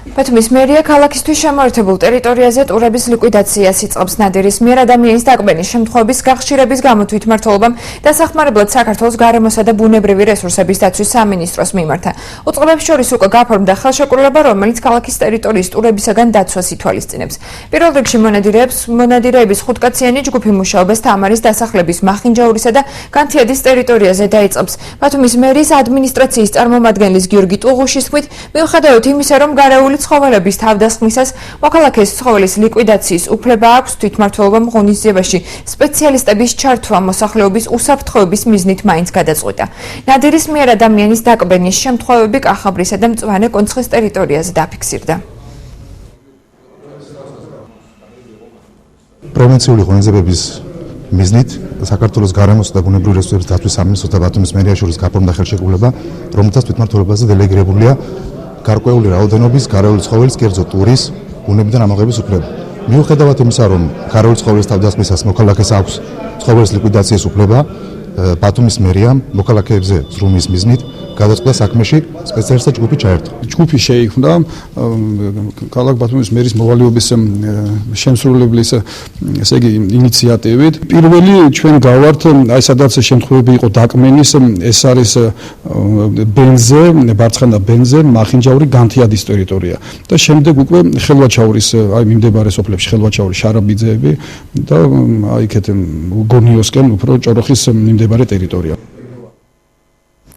ბათუმის მერია ქალაქისთვის შემოერთებულ ტერიტორიაზე ტურების ლიკვიდაციას იწყებს. ნადირის მიერ ადამიანის დაკვენის შემთხვევების გახშირების გამო თვითმმართველობამ დასახმარებლად საქართველოს გარემოსა და ბუნებრივი რესურსების დაცვის სამინისტროს მიმართა. უწყებებს შორის უკვე გაფორმდა ხელშეკრულება, რომელიც ქალაქის ტერიტორიის ტურებისაგან დაცვას ითვალისწინებს. პირველ რიგში მონადირეების 5-კაციანი ჯგუფი მუშაობას თამარის დასახლების მახინჯაურისა და განთიადის ტერიტორიაზე დაიწყებს. ბათუმის მერიის ადმინისტრაციის წარმომადგენლის გიორგი ტუღუშის თქმით, მიუხედავად იმისა, რომ გარეული ცხოველების თავდასხმისას მოქალაქეს ცხოველის ლიკვიდაციის უფლება აქვს, თვითმმართველობამ ღონისძიებაში სპეციალისტების ჩართვა მოსახლეობის უსაფრთხოების მიზნით მაინც გადაწყვიტა. ნადირის მიერ ადამიანის დაკვენის შემთხვევები კახაბრისა და მწვანე კონცხის ტერიტორიაზე დაფიქსირდა. პროვინციული ღონისძიებების მიზნით საქართველოს გარემოსა და ბუნებრივი რესურსების დაცვის სამინისტროს და ბათუმის მერიის შორის გაფორმდა ხელშეკრულება, რომელთაც თვითმმართველობაზე დელეგირებულია გარკვეული რაოდენობის გარეული ცხოველის, კერძო ტურის, ბუნებიდან ამოღების უფლება. მიუხედავად იმისა, რომ გარეული ცხოველის თავდასხმისას მოქალაქეს აქვს ცხოველის ლიკვიდაციის უფლება, ბათუმის მერიამ მოქალაქეებზე ზრუნვის მიზნით გადაწყვიტა საქმეში სპეციალისტთა ჯგუფი ჩაერთო. ჯგუფი შეიქმნა ქალაქ ბათუმის მერის მოვალეობის შემსრულებლის ესე იგი ინიციატივით. პირველი ჩვენ გავართ აი სადაც შემთხვევები იყო დაკვენის, ეს არის ბენზე, ბარცხანა ბენზე, მახინჯაური განთიადის ტერიტორია და შემდეგ უკვე ხელვაჩაურის აი მიმდებარე სოფლებში ხელვაჩაურის შარაბიძეები და აი იქეთ გონიოსკენ უფრო ჭოროხის მიმდებარე ტერიტორია.